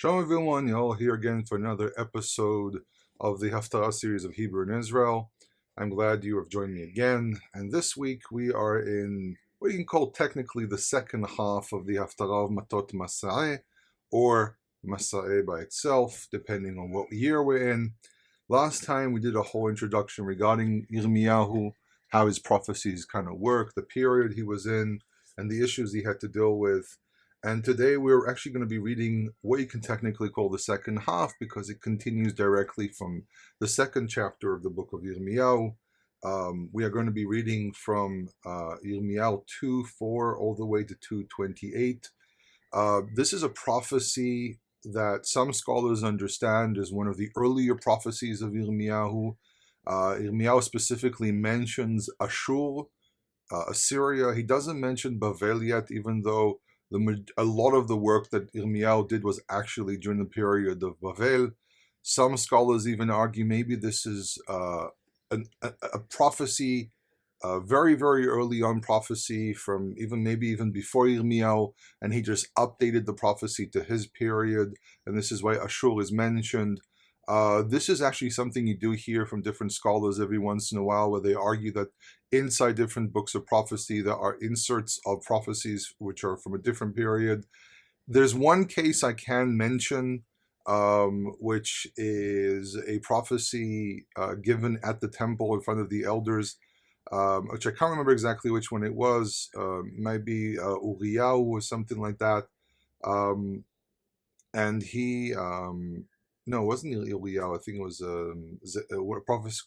Shalom everyone, you're all here again for another episode of the Haftarah series of Hebrew in Israel. I'm glad you have joined me again, and this week we are in what you can call technically the second half of the Haftarah of Matot-Masai, or Masai by itself, depending on what year we're in. Last time we did a whole introduction regarding Yirmiyahu, how his prophecies kind of work, the period he was in, and the issues he had to deal with. And today we're actually going to be reading what you can technically call the second half, because it continues directly from the second chapter of the book of Yirmiyahu. We are going to be reading from Yirmiyahu 2:4 all the way to 2:28. This is a prophecy that some scholars understand as one of the earlier prophecies of Yirmiyahu. Yirmiyahu specifically mentions Ashur, Assyria. He doesn't mention Bavel yet, even though a lot of the work that Yirmiyahu did was actually during the period of Bavel. Some scholars even argue maybe this is a prophecy, very, very early on prophecy from maybe even before Yirmiyahu, and he just updated the prophecy to his period, and this is why Ashur is mentioned. This is actually something you do hear from different scholars every once in a while, where they argue that inside different books of prophecy there are inserts of prophecies which are from a different period. There's one case I can mention, which is a prophecy given at the temple in front of the elders, which I can't remember exactly which one it was. Maybe Uriyahu or something like that. And he... no, it wasn't Eliyahu. I think it was a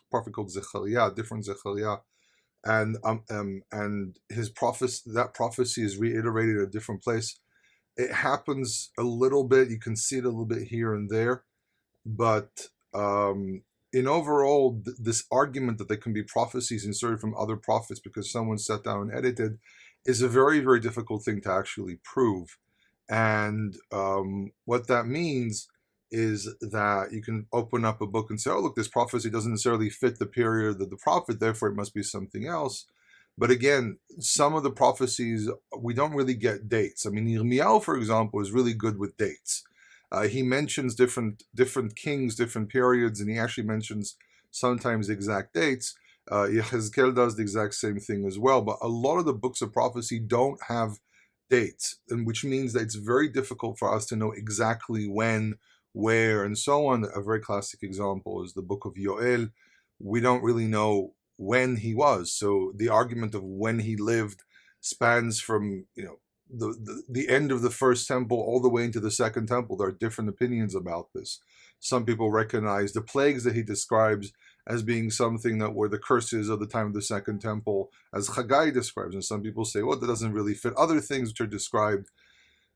prophet called Zechariah, different Zechariah, and his prophecy is reiterated at a different place. It happens a little bit. You can see it a little bit here and there, but in overall, this argument that there can be prophecies inserted from other prophets because someone sat down and edited is a very, very difficult thing to actually prove. And what that means is that you can open up a book and say, oh, look, this prophecy doesn't necessarily fit the period of the prophet, therefore it must be something else. But again, some of the prophecies, we don't really get dates. I mean, Yirmiyahu, for example, is really good with dates. He mentions different kings, different periods, and he actually mentions sometimes exact dates. Yechezkel does the exact same thing as well, but a lot of the books of prophecy don't have dates, and which means that it's very difficult for us to know exactly when, where, and so on. A very classic example is the book of Yoel. We don't really know when he was, so the argument of when he lived spans from the end of the first temple all the way into the second temple. There are different opinions about this. Some people recognize the plagues that he describes as being something that were the curses of the time of the second temple, as Haggai describes, and some people say, well, that doesn't really fit other things which are described.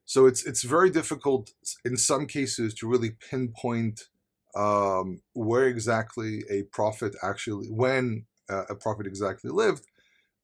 So it's very difficult in some cases to really pinpoint where exactly a prophet when a prophet exactly lived.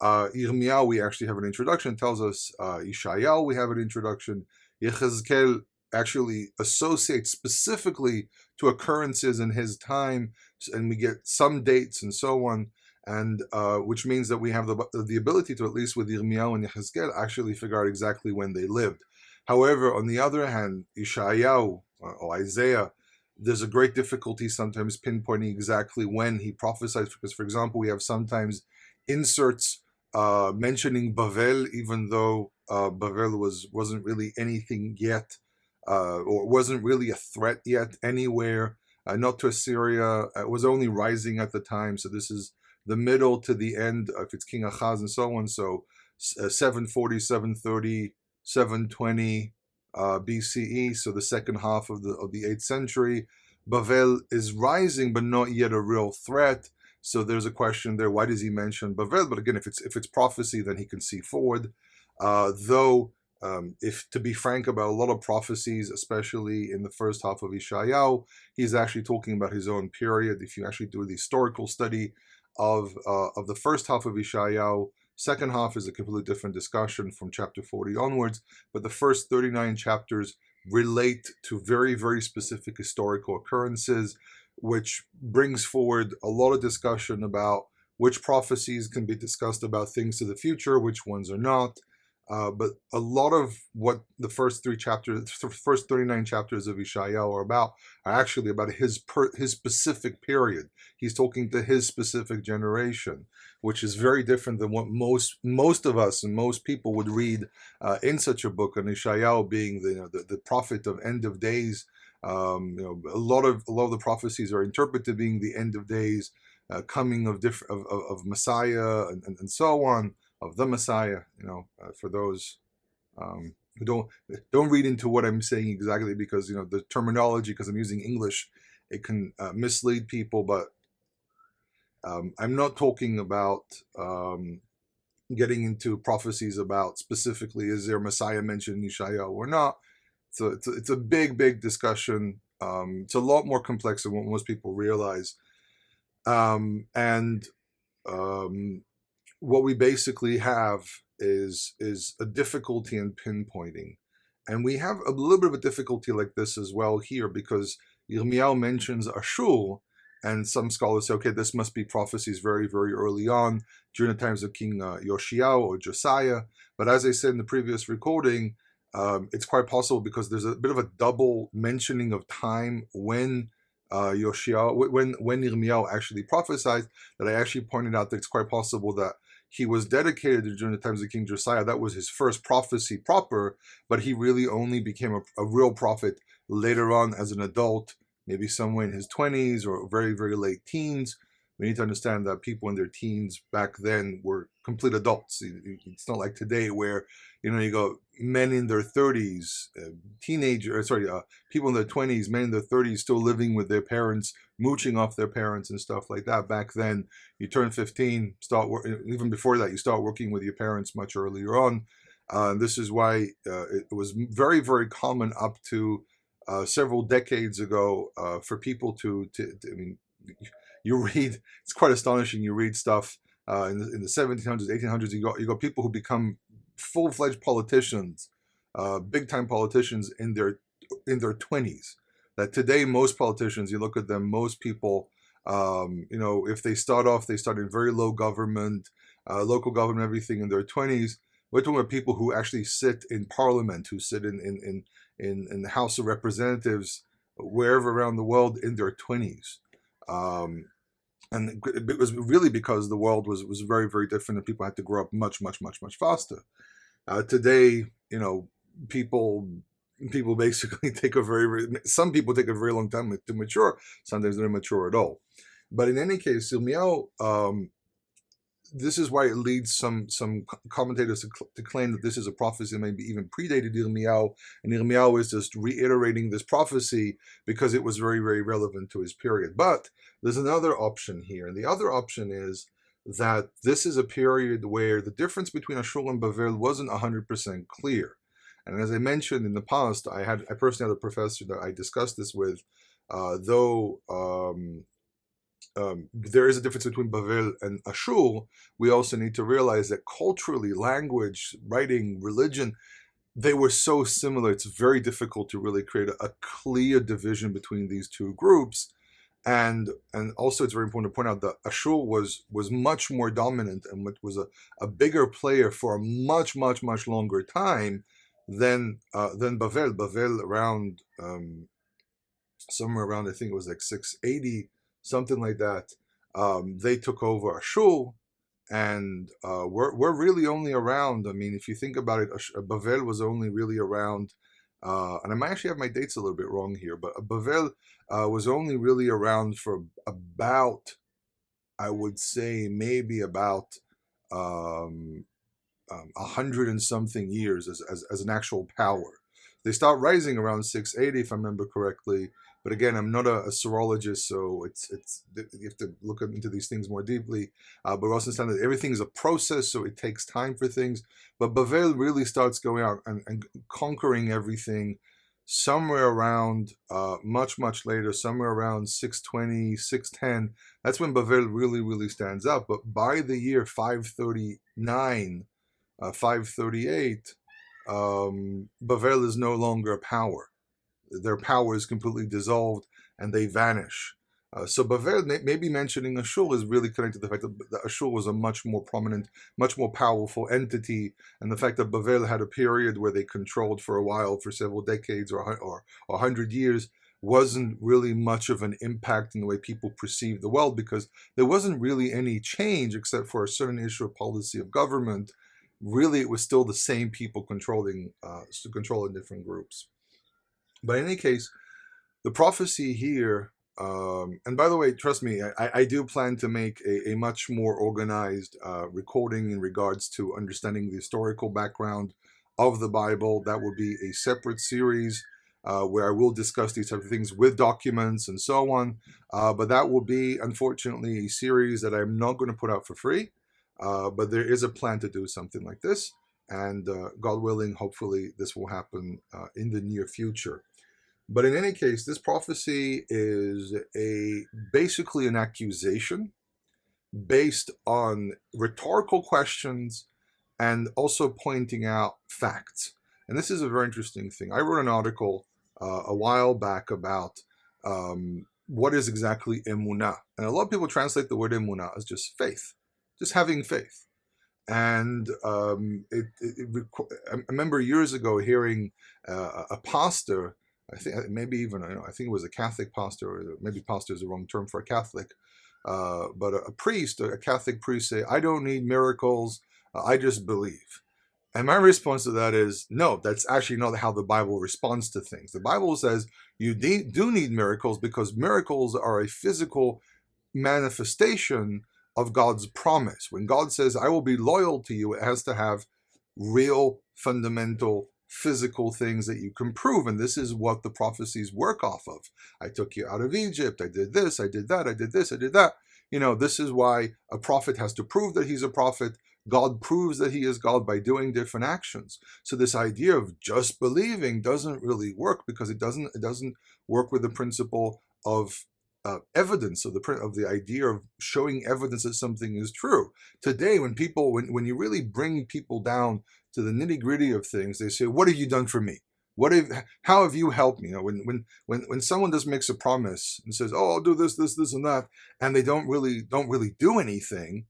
Yirmiyahu, we actually have an introduction. It tells us Yeshayahu, we have an introduction. Yechezkel actually associates specifically to occurrences in his time, and we get some dates and so on, and which means that we have the ability to, at least with Yirmiyahu and Yechezkel, actually figure out exactly when they lived. However, on the other hand, Yeshayahu or Isaiah, there's a great difficulty sometimes pinpointing exactly when he prophesied, because, for example, we have sometimes inserts mentioning Bavel, even though Bavel wasn't really anything yet, or wasn't really a threat yet anywhere, not to Assyria. It was only rising at the time, so this is the middle to the end, if it's King Achaz and so on. So 740, 730, 720 BCE, so the second half of the 8th century. Bavel is rising, but not yet a real threat. So there's a question there. Why does he mention Bavel? But again, if it's prophecy, then he can see forward. Though, if to be frank about a lot of prophecies, especially in the first half of Yeshayahu, he's actually talking about his own period. If you actually do the historical study of the first half of Yeshayahu, second half is a completely different discussion from chapter 40 onwards. But the first 39 chapters relate to very, very specific historical occurrences, which brings forward a lot of discussion about which prophecies can be discussed about things to the future, which ones are not. But a lot of what the first 39 chapters of Yeshayahu are actually about his specific period. He's talking to his specific generation, which is very different than what most of us and most people would read in such a book. And Yeshayahu being the prophet of end of days, a lot of the prophecies are interpreted being the end of days, coming of Messiah and so on. Of the Messiah, for those who don't read into what I'm saying exactly, because the terminology, because I'm using English, it can mislead people. But I'm not talking about getting into prophecies about specifically is there Messiah mentioned in Yeshayahu or not. So it's a big discussion. It's a lot more complex than what most people realize, and what we basically have is a difficulty in pinpointing. And we have a little bit of a difficulty like this as well here, because Yirmiyahu mentions Ashur, and some scholars say, okay, this must be prophecies very, very early on, during the times of King Yoshiyahu or Josiah. But as I said in the previous recording, it's quite possible, because there's a bit of a double mentioning of time when Yoshiyahu, when Yirmiyahu actually prophesied, that I actually pointed out that it's quite possible that he was dedicated during the times of King Josiah. That was his first prophecy proper, but he really only became a real prophet later on as an adult, maybe somewhere in his 20s or very, very late teens. We need to understand that people in their teens back then were complete adults. It's not like today where, you go men in their 30s, people in their 20s, men in their 30s still living with their parents, mooching off their parents and stuff like that. Back then, you turn 15, even before that, you start working with your parents much earlier on. This is why it was very, very common up to several decades ago for people to you read, it's quite astonishing. You read stuff in the 1700s, 1800s. You got people who become full-fledged politicians, big-time politicians in their 20s. That today, most politicians, you look at them, most people, if they start in very low government, local government, everything in their 20s. We're talking about people who actually sit in parliament, who sit in the House of Representatives, wherever around the world, in their 20s. And it was really because the world was very, very different, and people had to grow up much, much, much, much faster. Today, people basically some people take a very long time to mature. Sometimes they're mature at all. But in any case, Yirmiyahu, this is why it leads some commentators to claim that this is a prophecy that maybe even predated Yirmiyahu, and Yirmiyahu is just reiterating this prophecy because it was very, very relevant to his period. But there's another option here, and the other option is that this is a period where the difference between Ashur and Bavel wasn't 100% clear. And as I mentioned in the past, I personally had a professor that I discussed this with, though there is a difference between Bavel and Ashur. We also need to realize that culturally, language, writing, religion, they were so similar. It's very difficult to really create a clear division between these two groups. And also, it's very important to point out that Ashur was much more dominant and was a bigger player for a much, much, much longer time than Bavel. Bavel around somewhere around, I think it was like 680, something like that. They took over Ashur, and we're really only around. I mean, if you think about it, Bavel was only really around. And I might actually have my dates a little bit wrong here, but Bavel was only really around for about, I would say, maybe about 100 and something years as an actual power. They start rising around 680, if I remember correctly. But again, I'm not a serologist, so it's you have to look into these things more deeply. But we also understand that everything is a process, so it takes time for things. But Bavel really starts going out and conquering everything somewhere around much, much later, somewhere around 620, 610. That's when Bavel really, really stands up. But by the year 539, 538, Bavel is no longer a power. Their power is completely dissolved and they vanish. So Bavel, maybe mentioning a shul is really connected to the fact that a shul was a much more prominent, much more powerful entity, and the fact that Bavel had a period where they controlled for a while, for several decades or 100 years, wasn't really much of an impact in the way people perceive the world, because there wasn't really any change except for a certain issue of policy of government. Really, it was still the same people controlling different groups. But in any case, the prophecy here, and by the way, trust me, I do plan to make a much more organized recording in regards to understanding the historical background of the Bible. That will be a separate series where I will discuss these types of things with documents and so on. But that will be, unfortunately, a series that I'm not going to put out for free. But there is a plan to do something like this. And God willing, hopefully this will happen in the near future. But in any case, this prophecy is basically an accusation based on rhetorical questions and also pointing out facts. And this is a very interesting thing. I wrote an article a while back about what is exactly emunah. And a lot of people translate the word emunah as just faith, just having faith. And I remember years ago hearing a pastor, I think maybe even, I think it was a Catholic pastor, or maybe pastor is the wrong term for a Catholic, but a priest, a Catholic priest say, I don't need miracles, I just believe. And my response to that is, no, that's actually not how the Bible responds to things. The Bible says you do need miracles because miracles are a physical manifestation of God's promise. When God says, I will be loyal to you, it has to have real, fundamental, physical things that you can prove. And this is what the prophecies work off of. I took you out of Egypt. I did this. I did that. I did this. I did that. This is why a prophet has to prove that he's a prophet. God proves that he is God by doing different actions. So this idea of just believing doesn't really work, because it doesn't work with the principle of evidence, of the idea of showing evidence that something is true. Today, when you really bring people down to the nitty-gritty of things, they say, what have you done for me? How have you helped me? When someone just makes a promise and says, oh, I'll do this, this, this, and that, and they don't really do anything,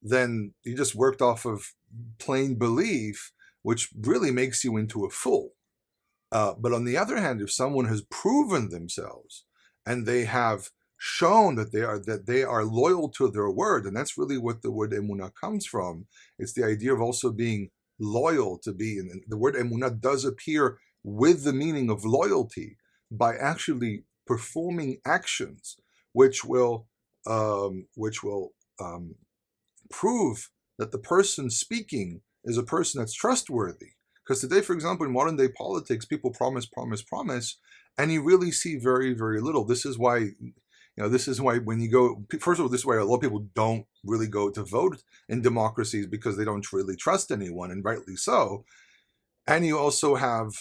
then you just worked off of plain belief, which really makes you into a fool. But on the other hand, if someone has proven themselves and they have shown that they are loyal to their word, and that's really what the word emunah comes from. It's the idea of also being loyal to be, and the word emunah does appear with the meaning of loyalty by actually performing actions which will prove that the person speaking is a person that's trustworthy. Because today, for example, in modern day politics, people promise, and you really see very, very little. This is why, when you go, first of all, this is why a lot of people don't really go to vote in democracies, because they don't really trust anyone, and rightly so. And you also have,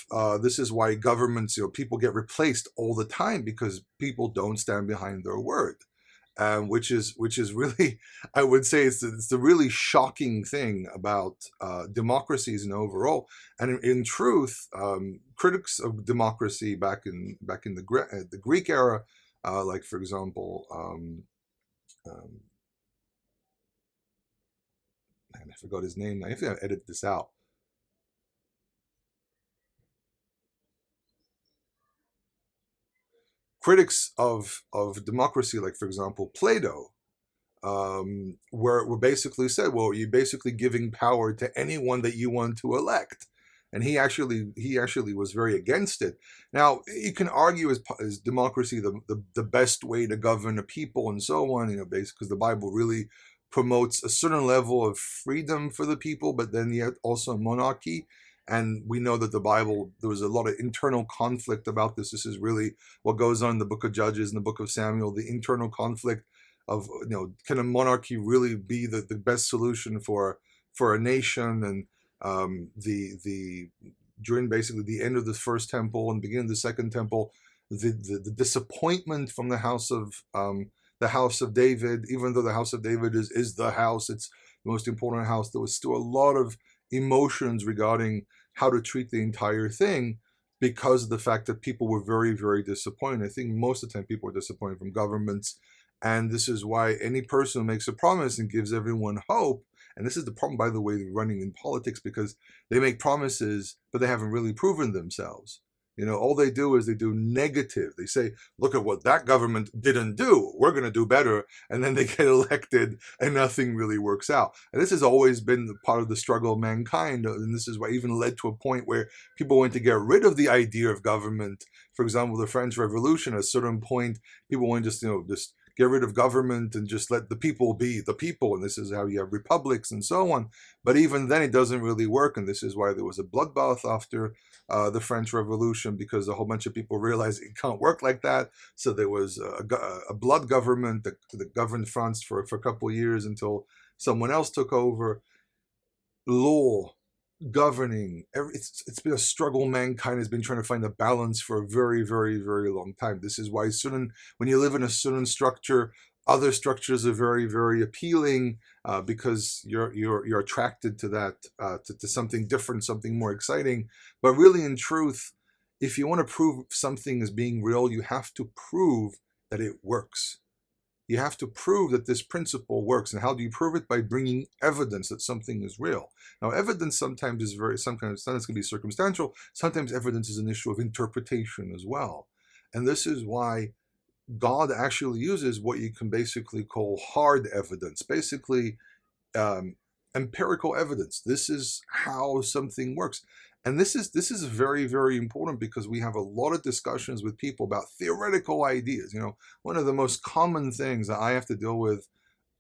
this is why governments, people get replaced all the time, because people don't stand behind their word. Which is really, I would say, it's the really shocking thing about democracies and overall. And in truth, critics of democracy back in the Greek era, like for example, man, I forgot his name. I think I edit this out. Critics of democracy, like for example Plato, were basically said, well, you're basically giving power to anyone that you want to elect, and he actually was very against it. Now you can argue, is democracy the best way to govern a people and so on, basically because the Bible really promotes a certain level of freedom for the people, but then yet also monarchy. And we know that the Bible, there was a lot of internal conflict about this. This is really what goes on in the book of Judges and the book of Samuel, the internal conflict of, can a monarchy really be the best solution for a nation? And during basically the end of the first temple and beginning of the second temple, the disappointment from the house of David, even though the house of David is the house, it's the most important house, there was still a lot of emotions regarding how to treat the entire thing. because of the fact that people were very, very disappointed. I think most of the time people were disappointed from governments. And this is why any person who makes a promise and gives everyone hope, and this is the problem, by the way, running in politics, because they make promises, but they haven't really proven themselves. All they do is they do negative. They say, look at what that government didn't do. We're going to do better. And then they get elected and nothing really works out. And this has always been part of the struggle of mankind. And this is what even led to a point where people went to get rid of the idea of government. For example, the French Revolution, at a certain point, people went just get rid of government and just let the people be the people. And this is how you have republics and so on. But even then, it doesn't really work. And this is why there was a bloodbath after the French Revolution, because a whole bunch of people realized it can't work like that. So there was a blood government that governed France for a couple of years until someone else took over. Law, governing, it's been a struggle. Mankind has been trying to find a balance for a very, very, very long time. This is why when you live in a certain structure, other structures are very, very appealing, because you're attracted to that, to something different, something more exciting. But really, in truth, if you want to prove something as being real, you have to prove that it works. You have to prove that this principle works. And how do you prove it? By bringing evidence that something is real. Now, evidence sometimes can be circumstantial. Sometimes evidence is an issue of interpretation as well. And this is why God actually uses what you can basically call hard evidence, basically empirical evidence. This is how something works. And this is very, very important, because we have a lot of discussions with people about theoretical ideas. One of the most common things that I have to deal with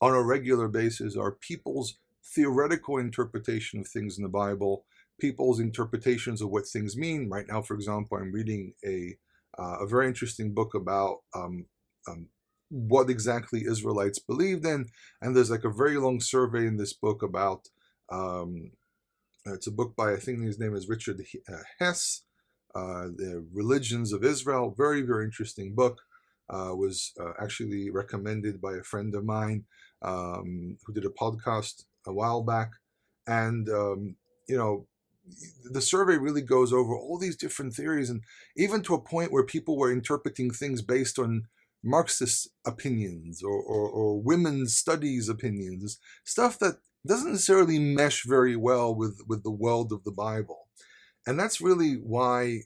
on a regular basis are people's theoretical interpretation of things in the Bible, people's interpretations of what things mean. Right now, for example, I'm reading a very interesting book about what exactly Israelites believed in, and there's like a very long survey in this book about it's a book by, I think his name is Richard Hess, The Religions of Israel. Very, very interesting book. Was actually recommended by a friend of mine who did a podcast a while back. And, the survey really goes over all these different theories, and even to a point where people were interpreting things based on Marxist opinions or women's studies opinions, stuff that doesn't necessarily mesh very well with the world of the Bible. And that's really why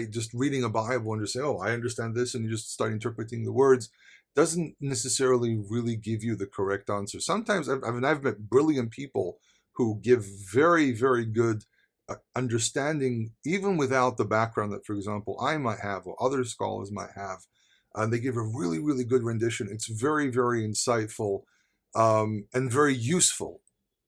just reading a Bible and just say, oh, I understand this, and you just start interpreting the words, doesn't necessarily really give you the correct answer. Sometimes I've met brilliant people who give very, very good understanding, even without the background that, for example, I might have or other scholars might have. They give a really, really good rendition. It's very, very insightful and very useful.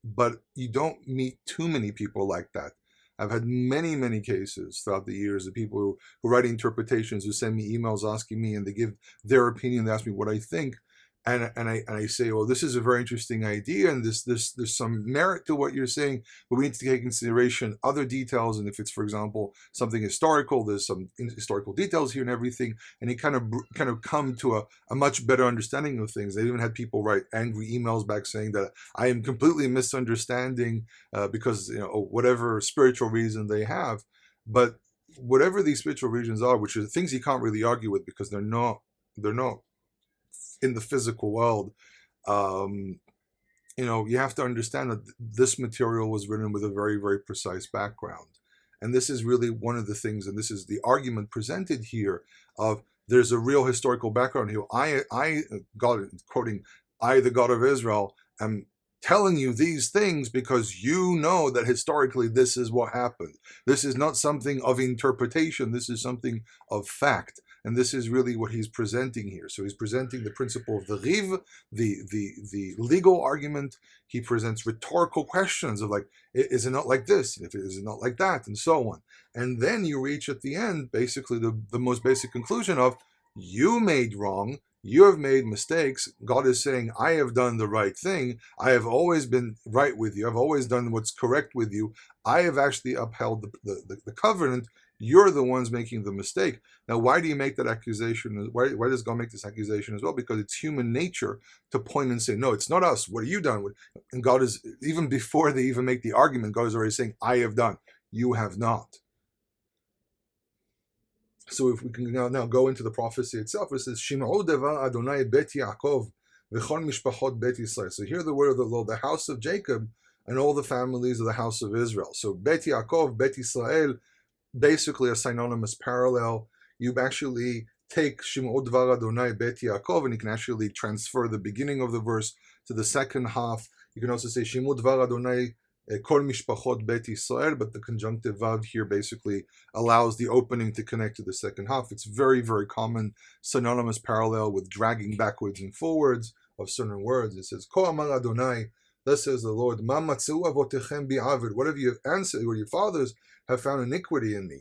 But you don't meet too many people like that. I've had many, many cases throughout the years of people who write interpretations, who send me emails asking me, and they give their opinion. They ask me what I think. And I say, well, this is a very interesting idea, and there's some merit to what you're saying, but we need to take into consideration other details. And if it's, for example, something historical, there's some historical details here and everything, and you kind of come to a much better understanding of things. They even had people write angry emails back saying that I am completely misunderstanding because whatever spiritual reason they have, but whatever these spiritual reasons are, which are things you can't really argue with because they're not in the physical world, you have to understand that this material was written with a very, very precise background. And this is really one of the things, and this is the argument presented here of there's a real historical background here. God, quoting, I, the God of Israel, am telling you these things because you know that historically this is what happened. This is not something of interpretation. This is something of fact. And this is really what he's presenting here. So he's presenting the principle of the riv, the legal argument. He presents rhetorical questions of like, is it not like this? If it is not like that, and so on. And then you reach at the end, basically the most basic conclusion of, you made wrong. You have made mistakes. God is saying, I have done the right thing. I have always been right with you. I've always done what's correct with you. I have actually upheld the covenant. You're the ones making the mistake. Now, why do you make that accusation? Why does God make this accusation as well? Because it's human nature to point and say, no, it's not us. What have you done? And God is, even before they even make the argument, God is already saying, I have done. You have not. So if we can now go into the prophecy itself, it says, Shim'u devar Adonai bet Yaakov v'chol mishpachot bet Yisrael. So hear the word of the Lord, the house of Jacob and all the families of the house of Israel. So bet Yaakov, bet Yisrael, basically a synonymous parallel. You actually take Shim'u devar Adonai bet Yaakov, and you can actually transfer the beginning of the verse to the second half. You can also say Shim'u devar Adonai Kol mishpachot bet Yisrael, but the conjunctive vav here basically allows the opening to connect to the second half. It's very, very common synonymous parallel with dragging backwards and forwards of certain words. It says, Ko amar Adonai, thus says the Lord, Ma matzu avotechem bi'avid, what have you answered, or your fathers have found iniquity in me?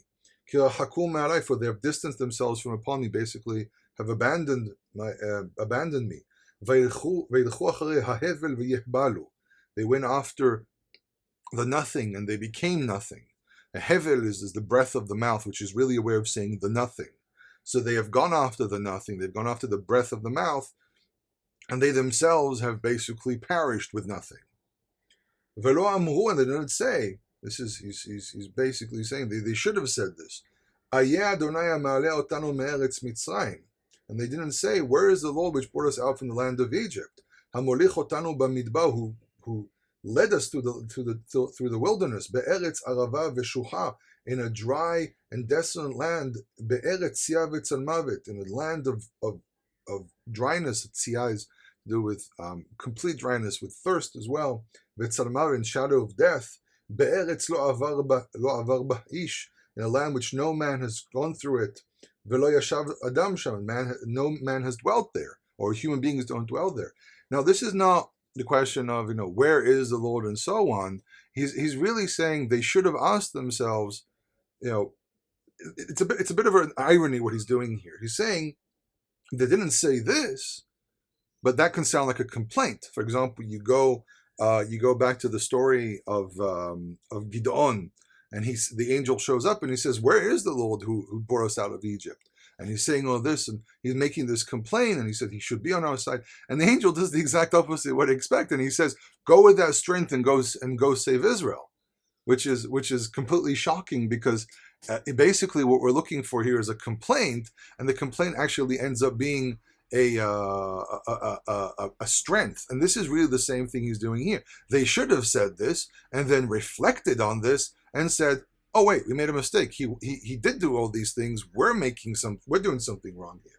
Ki rachaku ma'alai, for they have distanced themselves from upon me, basically have abandoned me. Ve'ilchu acharei ha'hevel ve'yehbalu, they went after the nothing, and they became nothing. A hevel is the breath of the mouth, which is really a way of saying the nothing. So they have gone after the nothing, they've gone after the breath of the mouth, and they themselves have basically perished with nothing. Velo amru, and they didn't say, this is, he's basically saying, they should have said this. Ayeh Adonai ha'ma'aleh otanu me'eretz Mitzrayim. And they didn't say, where is the Lord which brought us out from the land of Egypt? Hamolich otanu b'midbar, who led us through the wilderness, be'eretz arava v'shuha, in a dry and desolate land, be'eretz tzia v'tzalmavet, in a land of dryness. Tzia is to do with complete dryness, with thirst as well. V'tzalmavet, in shadow of death. Be'eretz lo avar bah ish, in a land which no man has gone through it. V'lo yashav adam sham, no man has dwelt there, or human beings don't dwell there. Now this is not the question of, where is the Lord and so on. He's really saying they should have asked themselves, it's a bit of an irony what he's doing here. He's saying they didn't say this, but that can sound like a complaint. For example, you go back to the story of Gideon, and the angel shows up and he says, where is the Lord who brought us out of Egypt? And he's saying all this, and he's making this complaint, and he said he should be on our side. And the angel does the exact opposite of what he expected, and he says, go with that strength and go save Israel, which is completely shocking, because basically what we're looking for here is a complaint, and the complaint actually ends up being a strength. And this is really the same thing he's doing here. They should have said this and then reflected on this and said, oh wait, we made a mistake. He did do all these things. We're doing something wrong here.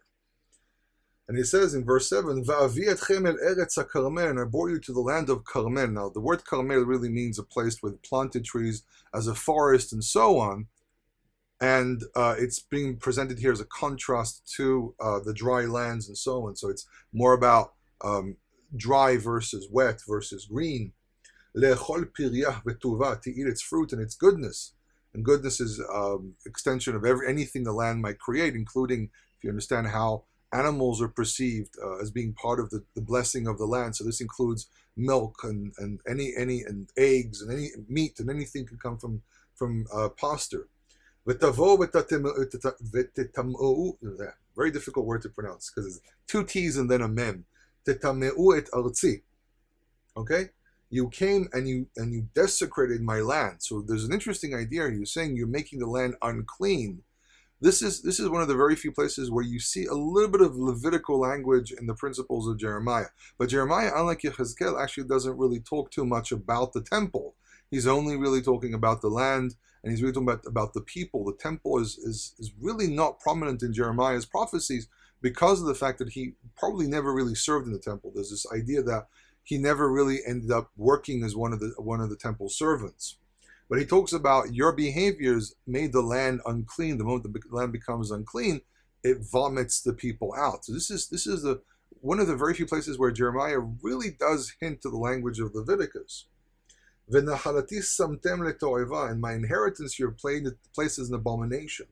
And he says in verse 7, Va'avi etchem el eretz haKarmel, and I brought you to the land of Carmel. Now the word Carmel really means a place with planted trees as a forest and so on. And it's being presented here as a contrast to the dry lands and so on. So it's more about dry versus wet versus green. Le'echol piryah v'tuva, to eat its fruit and its goodness. And goodness is extension of anything the land might create, including, if you understand how animals are perceived as being part of the blessing of the land. So this includes milk and any and eggs and any meat, and anything can come from pasture. Very difficult word to pronounce because it's two T's and then a mem. Tetameu et artzi. Okay? You came and you desecrated my land. So there's an interesting idea. You're saying you're making the land unclean. This is one of the very few places where you see a little bit of Levitical language in the principles of Jeremiah. But Jeremiah, unlike Yechezkel, actually doesn't really talk too much about the temple. He's only really talking about the land, and he's really talking about the people. The temple is really not prominent in Jeremiah's prophecies because of the fact that he probably never really served in the temple. There's this idea that he never really ended up working as one of the temple servants. But he talks about your behaviors made the land unclean. The moment the land becomes unclean, it vomits the people out. So this is one of the very few places where Jeremiah really does hint to the language of Leviticus. V'nachalati samtem leto'eva, and my inheritance you're placed as an abomination.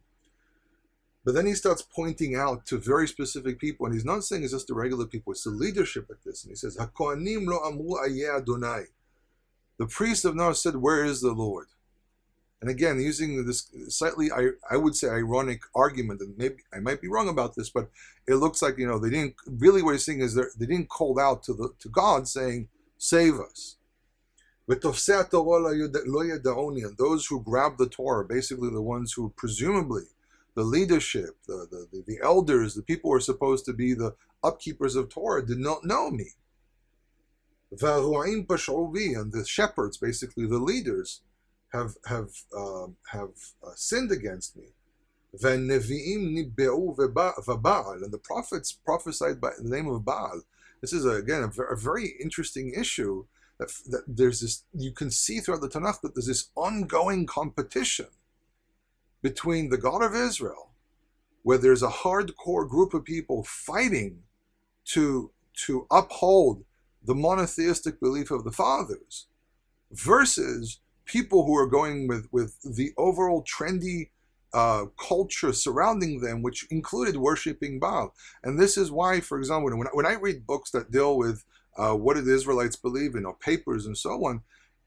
But then he starts pointing out to very specific people, and he's not saying it's just the regular people, it's the leadership like this. And he says, HaKohanim lo amru ayeh Adonai. The priests have not said, where is the Lord? And again, using this slightly, I would say, ironic argument, and maybe I might be wrong about this, but it looks like, they didn't, really what he's saying is they didn't call out to God saying, save us. And those who grab the Torah, basically the ones who presumably the leadership, the elders, the people who are supposed to be the upkeepers of Torah, did not know me. And the shepherds, basically the leaders, have sinned against me. And the prophets prophesied by the name of Baal. This is again a very interesting issue. That there's this, you can see throughout the Tanakh that there's this ongoing competition between the God of Israel, where there's a hardcore group of people fighting to uphold the monotheistic belief of the fathers, versus people who are going with the overall trendy culture surrounding them, which included worshiping Baal. And this is why, for example, when I read books that deal with what do the Israelites believe in, or papers and so on,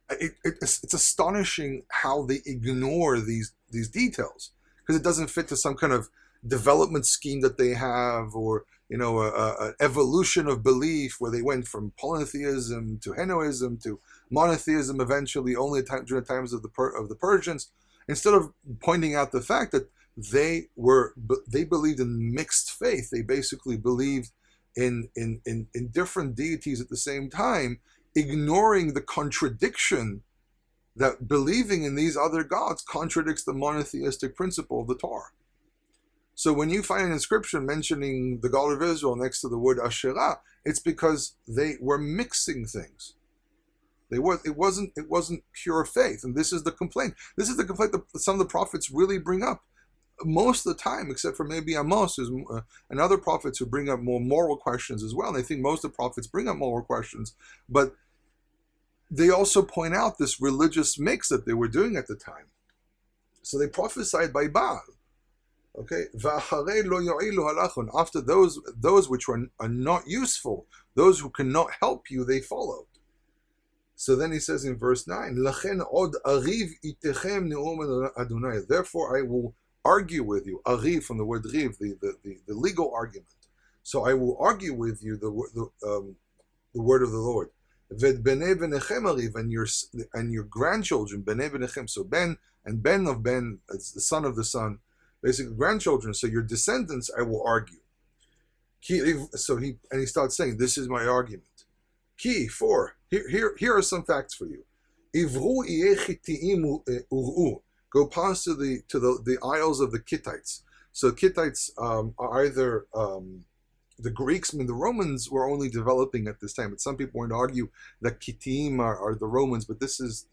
it's astonishing how they ignore these details, because it doesn't fit to some kind of development scheme that they have, or an evolution of belief where they went from polytheism to Henoism to monotheism eventually, only during the times of the Persians. Instead of pointing out the fact that they believed in mixed faith, they basically believed in different deities at the same time, ignoring the contradiction that believing in these other gods contradicts the monotheistic principle of the Torah. So when you find an inscription mentioning the God of Israel next to the word Asherah, it's because they were mixing things. It wasn't pure faith, and this is the complaint. This is the complaint that some of the prophets really bring up most of the time, except for maybe Amos and other prophets who bring up more moral questions as well. And I think most of the prophets bring up moral questions, but they also point out this religious mix that they were doing at the time. So they prophesied by Baal. Okay, after those which are not useful, those who cannot help you, they followed. So then he says in verse 9, therefore I will argue with you. Ariv, from the word riv, the legal argument. So I will argue with you the word of the Lord. And your grandchildren, bnei benechem, so Ben and Ben of Ben, it's the son of the son, basically grandchildren, so your descendants I will argue. So he starts saying, this is my argument. Here are some facts for you. Go past to the isles of the Kittites. So Kittites are either the Greeks. I mean, the Romans were only developing at this time, but some people want to argue that Kittim are the Romans. But this is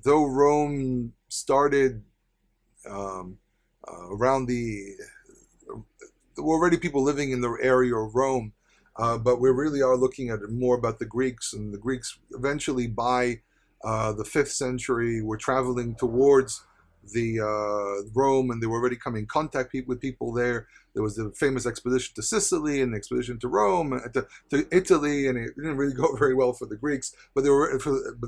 though Rome started around there were already people living in the area of Rome, but we really are looking at it more about the Greeks, and the Greeks eventually by the 5th century were traveling towards the Rome, and they were already coming in contact with people there. There was the famous expedition to Sicily and the expedition to Rome, to Italy, and it didn't really go very well for the Greeks. But there were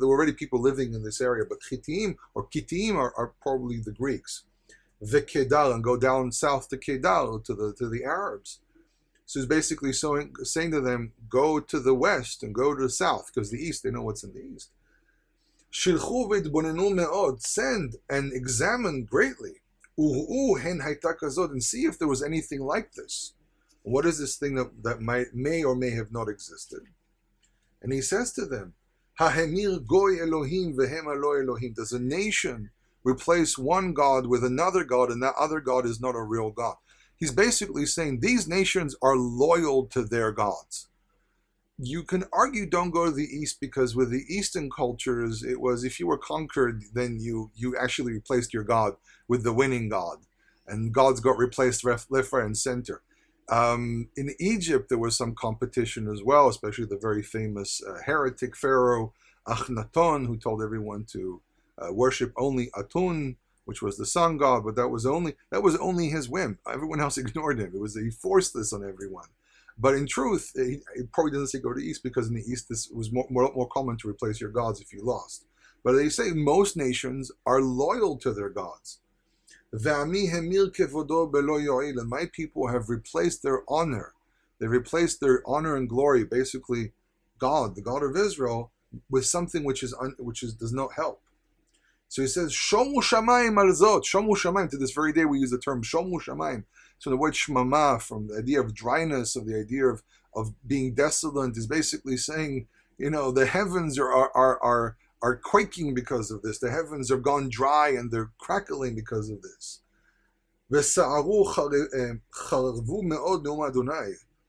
already people living in this area. But Chittim or Kittim are probably the Greeks. The Kedar, and go down south to Kedar to the Arabs. So he's basically saying to them, go to the west and go to the south, because the east, they know what's in the east. Shilchu v'itbonenu me'od, send and examine greatly. U'u hen hayta kazod, and see if there was anything like this. What is this thing that may or may have not existed? And he says to them, Hahemir goy Elohim vehem alo Elohim. Does a nation replace one God with another God, and that other God is not a real God? He's basically saying these nations are loyal to their gods. You can argue don't go to the East, because with the Eastern cultures, it was if you were conquered, then you actually replaced your God with the winning God. And gods got replaced left, right, and center. In Egypt, there was some competition as well, especially the very famous heretic pharaoh Akhenaton, who told everyone to worship only Atun, which was the sun god, but that was only his whim. Everyone else ignored him. He forced this on everyone. But in truth, it probably doesn't say go to the East, because in the East this was more common to replace your gods if you lost. But they say most nations are loyal to their gods. And my people have replaced their honor. They replaced their honor and glory, basically God, the God of Israel, with something which does not help. So he says, Shomu Shamayim Alzot. Shomu Shamayim. To this very day, we use the term Shomu Shamayim. So the word Shmama, from the idea of dryness, of the idea of being desolate, is basically saying, the heavens are quaking because of this. The heavens have gone dry and they're crackling because of this.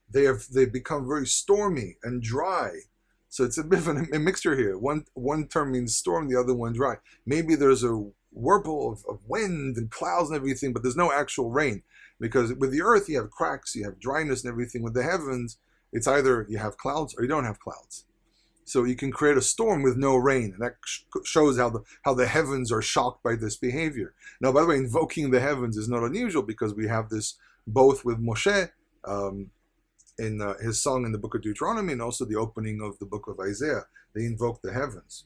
They've become very stormy and dry. So it's a bit of a mixture here. One term means storm, the other one dry. Maybe there's a whirlpool of wind and clouds and everything, but there's no actual rain. Because with the earth, you have cracks, you have dryness and everything. With the heavens, it's either you have clouds or you don't have clouds. So you can create a storm with no rain, and that shows how the heavens are shocked by this behavior. Now, by the way, invoking the heavens is not unusual because we have this both with Moshe in his song in the book of Deuteronomy and also the opening of the book of Isaiah. They invoke the heavens.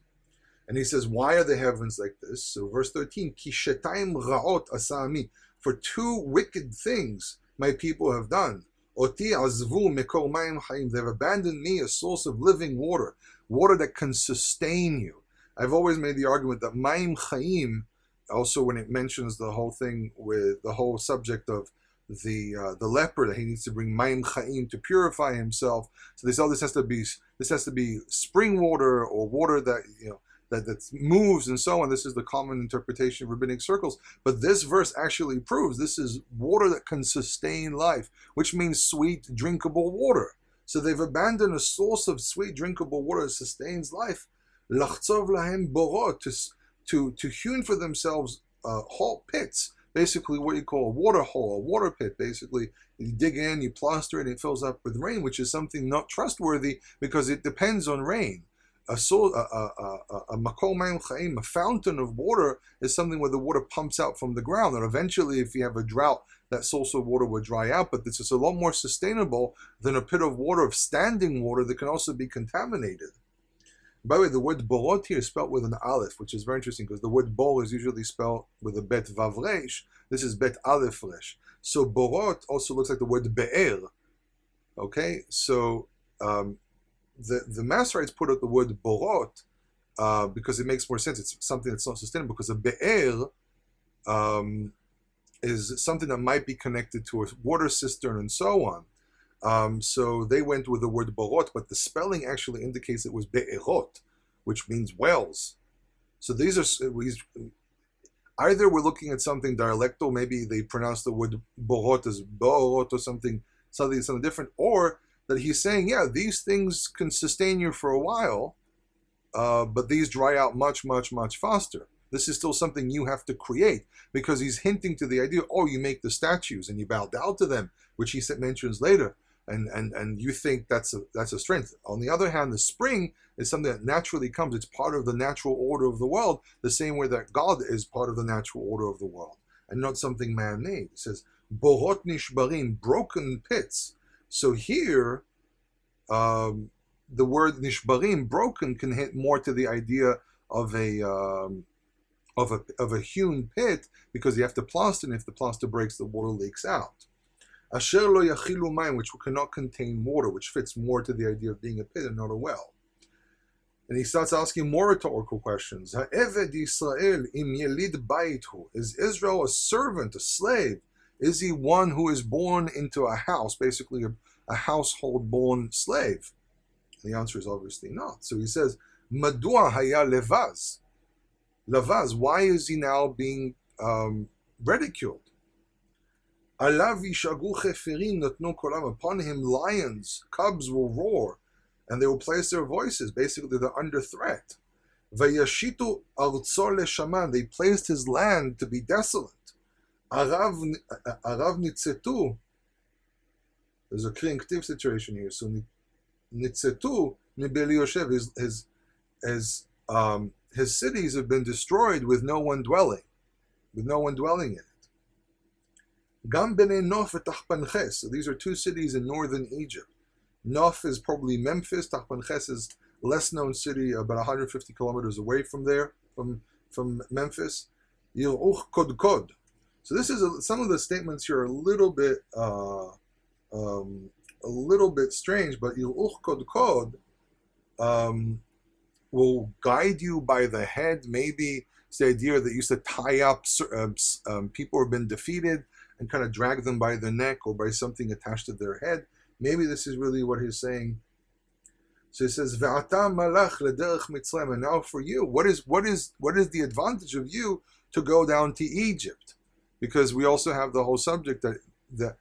And he says, why are the heavens like this? So verse 13, Ki shetayim ra'ot asa'ami. For two wicked things my people have done. Oti azvu mekor mayim chayim. They've abandoned me, a source of living water, water that can sustain you. I've always made the argument that mayim chayim, also when it mentions the whole thing with the whole subject of the leper, that he needs to bring mayim chayim to purify himself. So they say, this has to be spring water or water that that moves and so on. This is the common interpretation of rabbinic circles. But this verse actually proves this is water that can sustain life, which means sweet, drinkable water. So they've abandoned a source of sweet, drinkable water that sustains life. Lachtzov lahem borot, to hewn for themselves hole pits, basically what you call a water hole, a water pit. Basically, you dig in, you plaster it, and it fills up with rain, which is something not trustworthy because it depends on rain. A makom mayim chayim, a fountain of water, is something where the water pumps out from the ground, and eventually, if you have a drought, that source of water will dry out. But this is a lot more sustainable than a pit of water, of standing water that can also be contaminated. By the way, the word borot here is spelled with an aleph, which is very interesting because the word bor is usually spelled with a bet vav resh. This is bet aleph resh. So borot also looks like the word be'er. Okay, so the Masorites put out the word borot because it makes more sense. It's something that's not sustainable because a be'er is something that might be connected to a water cistern and so on. So they went with the word borot, but the spelling actually indicates it was be'erot, which means wells. So these are either we're looking at something dialectal, maybe they pronounce the word borot as borot or something different, or that he's saying, yeah, these things can sustain you for a while, but these dry out much, much, much faster. This is still something you have to create, because he's hinting to the idea, you make the statues and you bow down to them, which he mentions later, and you think that's a strength. On the other hand, the spring is something that naturally comes. It's part of the natural order of the world, the same way that God is part of the natural order of the world, and not something man-made. It says, borot nishbarim, broken pits. So here, the word nishbarim, broken, can hint more to the idea of a hewn pit, because you have to plaster, and if the plaster breaks, the water leaks out. Asher lo yachilu mayim, which cannot contain water, which fits more to the idea of being a pit and not a well. And he starts asking more rhetorical questions. Ha'eved Yisrael im yelid bayithu. Is Israel a servant, a slave? Is he one who is born into a house, basically a household-born slave? And the answer is obviously not. So he says, Madua haya levaz. Levaz, why is he now being ridiculed? Alav yishagu chefirim natnu kolam. Upon him, lions, cubs will roar, and they will place their voices. Basically, they're under threat. Vayashitu arzo leshaman. They placed his land to be desolate. Arav nitzetu. There's a kriyative situation here. So nitzetu mibeli yoshev. His cities have been destroyed with no one dwelling in it. Gam b'nei Nof v'Tachpanches. So these are two cities in northern Egypt. Nof is probably Memphis. Tachpanches is a less known city, about 150 kilometers away from there, from Memphis. Yiruch kodkod. So this is some of the statements here are a little bit strange, but Yiruch kodkod will guide you by the head. Maybe It's the idea that used to tie up people who have been defeated and kind of drag them by the neck or by something attached to their head. Maybe this is really what he's saying. So he says, "Ve'ata malach lederech Mitzrayim." And now for you, what is the advantage of you to go down to Egypt? Because we also have the whole subject that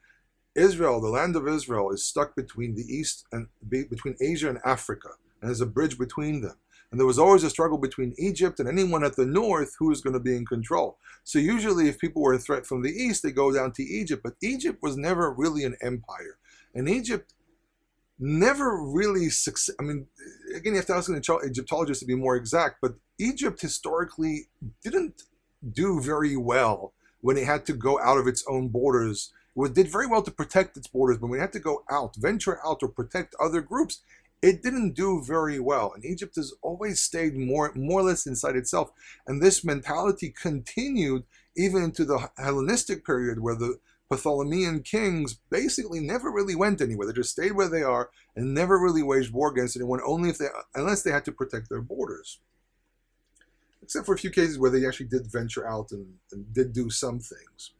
Israel, the land of Israel, is stuck between the east and between Asia and Africa, and there's a bridge between them. And there was always a struggle between Egypt and anyone at the north who is going to be in control. So usually if people were a threat from the east, they go down to Egypt. But Egypt was never really an empire. And Egypt never really succeeded. I mean, again, you have to ask an Egyptologist to be more exact, but Egypt historically didn't do very well when it had to go out of its own borders. It did very well to protect its borders, but when it had to go out, venture out, or protect other groups, it didn't do very well. And Egypt has always stayed more or less inside itself. And this mentality continued even into the Hellenistic period, where the Ptolemaic kings basically never really went anywhere. They just stayed where they are and never really waged war against anyone, unless they had to protect their borders. Except for a few cases where they actually did venture out and did do some things.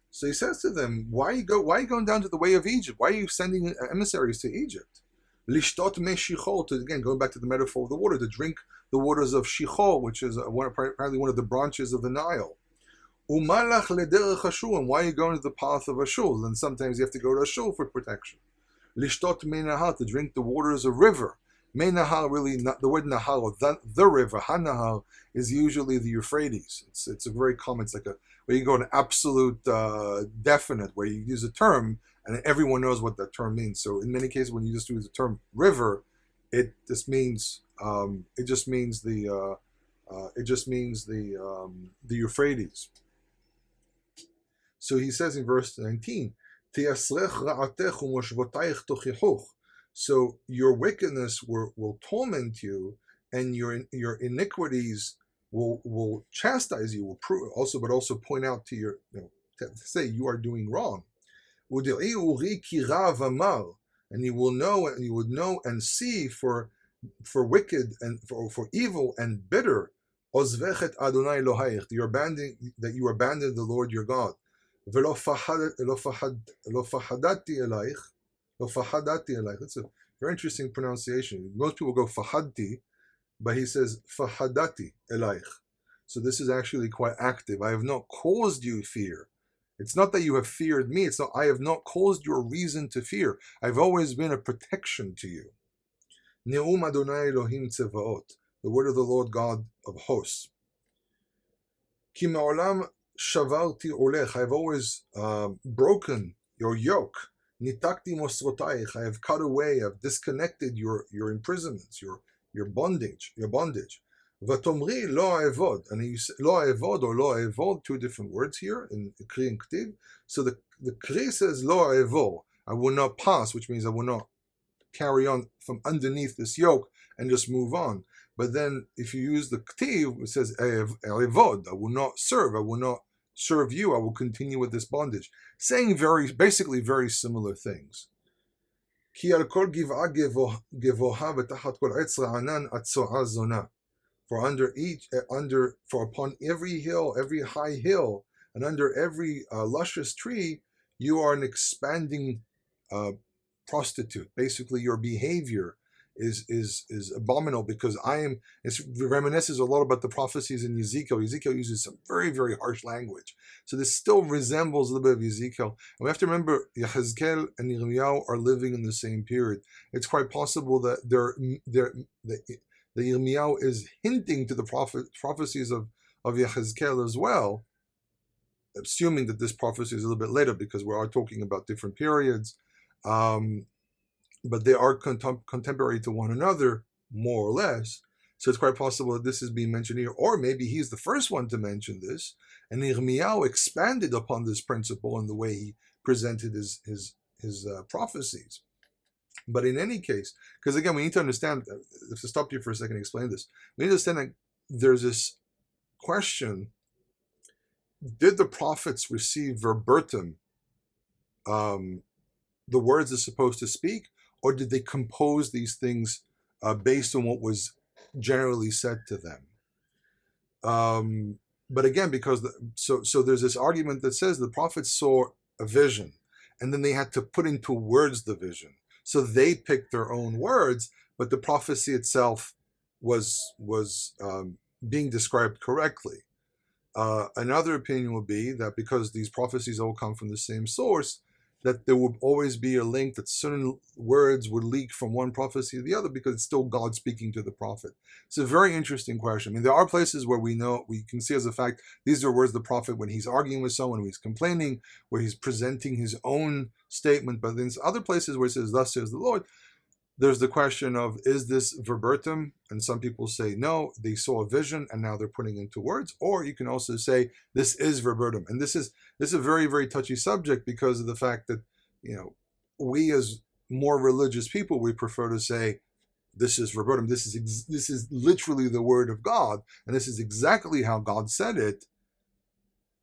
So he says to them, why are you going down to the way of Egypt? Why are you sending emissaries to Egypt? Lishtot me shichol, again, going back to the metaphor of the water, to drink the waters of Shichol, which is apparently one of the branches of the Nile. Umalach lederech Ashur, and why are you going to the path of Ashur? Then sometimes you have to go to Ashur for protection. Lishtot me nahar, to drink the waters of river. Me nahar, really, not the word nahar, or the river, hanahar, is usually the Euphrates. It's a very common, it's like where you go an absolute definite, where you use a term, and everyone knows what that term means. So in many cases, when you just use the term river, it just means the Euphrates. So he says in verse 19, so your wickedness will torment you, and your iniquities will chastise you, will but also point out to to say you are doing wrong. And you would know and see for wicked and for evil and bitter, that you abandoned the Lord your God. That's a very interesting pronunciation. Most people go fahadti, but he says fahadati elaich. So this is actually quite active. I have not caused you fear. It's not that you have feared me. It's not. I have not caused you a reason to fear. I've always been a protection to you. Ne'um Adonai Elohim Tzevaot, the word of the Lord God of hosts. Ki me'olam shavarti olech, I have always broken your yoke. Nitakti mosrotaich, I have cut away, I've disconnected your imprisonments, your bondage. Vatomri lo evod, and you say lo evod or lo evod, two different words here in Kri and Ktiv. So the Kri says lo evod, I will not pass, which means I will not carry on from underneath this yoke and just move on. But then if you use the Ktiv, it says evod, I will not serve you, I will continue with this bondage, saying basically very similar things. Ki al kol giv'a gevoha v'tachat kol etz ra'anan atzo'a zona. For upon every hill, every high hill, and under every luscious tree, you are an expanding prostitute. Basically, your behavior is abominable, because it reminisces a lot about the prophecies in Ezekiel. Ezekiel uses some very, very harsh language. So this still resembles a little bit of Ezekiel. And we have to remember, Yechezkel and Yirmiyahu are living in the same period. It's quite possible that the Yirmiyahu is hinting to the prophecies of Yechezkel as well, assuming that this prophecy is a little bit later, because we are talking about different periods. But they are contemporary to one another, more or less. So it's quite possible that this is being mentioned here, or maybe he's the first one to mention this, and Yirmiyahu expanded upon this principle in the way he presented his prophecies. But in any case, because again, we need to understand, if to stop you for a second and explain this, we need to understand that there's this question: did the prophets receive verbatim the words they're supposed to speak, or did they compose these things based on what was generally said to them? But again, because so there's this argument that says the prophets saw a vision, and then they had to put into words the vision. So they picked their own words, but the prophecy itself was being described correctly. Another opinion would be that because these prophecies all come from the same source, that there would always be a link, that certain words would leak from one prophecy to the other because it's still God speaking to the prophet. It's a very interesting question. I mean, there are places where we can see as a fact, these are words of the prophet when he's arguing with someone, when he's complaining, where he's presenting his own statement. But then other places where it says, thus says the Lord, there's the question of, is this verbatim? And some people say, no, they saw a vision and now they're putting it into words. Or you can also say, this is verbatim. And this is a very, very touchy subject because of the fact that, we as more religious people, we prefer to say, this is verbatim. This is literally the word of God. And this is exactly how God said it.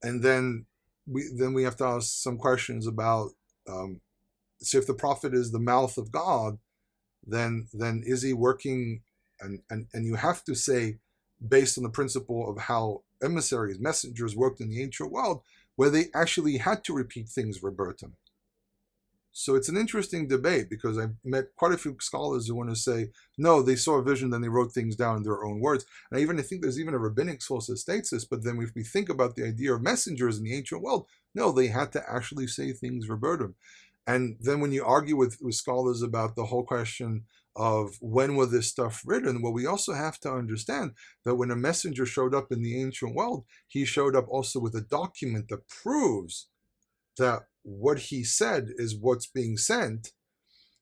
And then we have to ask some questions about, so if the prophet is the mouth of God, then is he working, and you have to say, based on the principle of how emissaries, messengers worked in the ancient world, where they actually had to repeat things verbatim. So it's an interesting debate, because I've met quite a few scholars who want to say, no, they saw a vision, then they wrote things down in their own words. And I think there's even a rabbinic source that states this, but then if we think about the idea of messengers in the ancient world, no, they had to actually say things verbatim. And then when you argue with scholars about the whole question of when was this stuff written, well, we also have to understand that when a messenger showed up in the ancient world, he showed up also with a document that proves that what he said is what's being sent.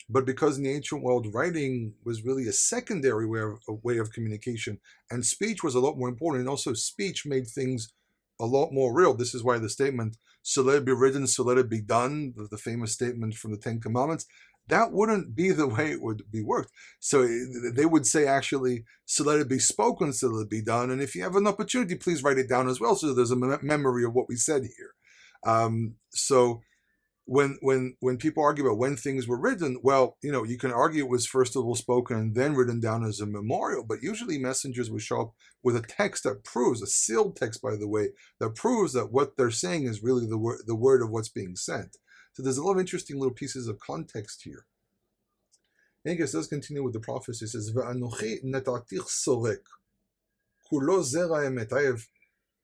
But because in the ancient world, writing was really a secondary way of communication, and speech was a lot more important, and also speech made things a lot more real. This is why the statement, so let it be written, so let it be done, the famous statement from the Ten Commandments, that wouldn't be the way it would be worked. So they would say, actually, so let it be spoken, so let it be done. And if you have an opportunity, please write it down as well, so there's a memory of what we said here. So when people argue about when things were written, well, you can argue it was first of all spoken and then written down as a memorial, but usually messengers would show up with a text that proves, a sealed text, by the way, that proves that what they're saying is really the word of what's being sent. So there's a lot of interesting little pieces of context here. And I guess let's continue with the prophecy. It says, "Ve'anochi netatich sorek, kulo zera emet."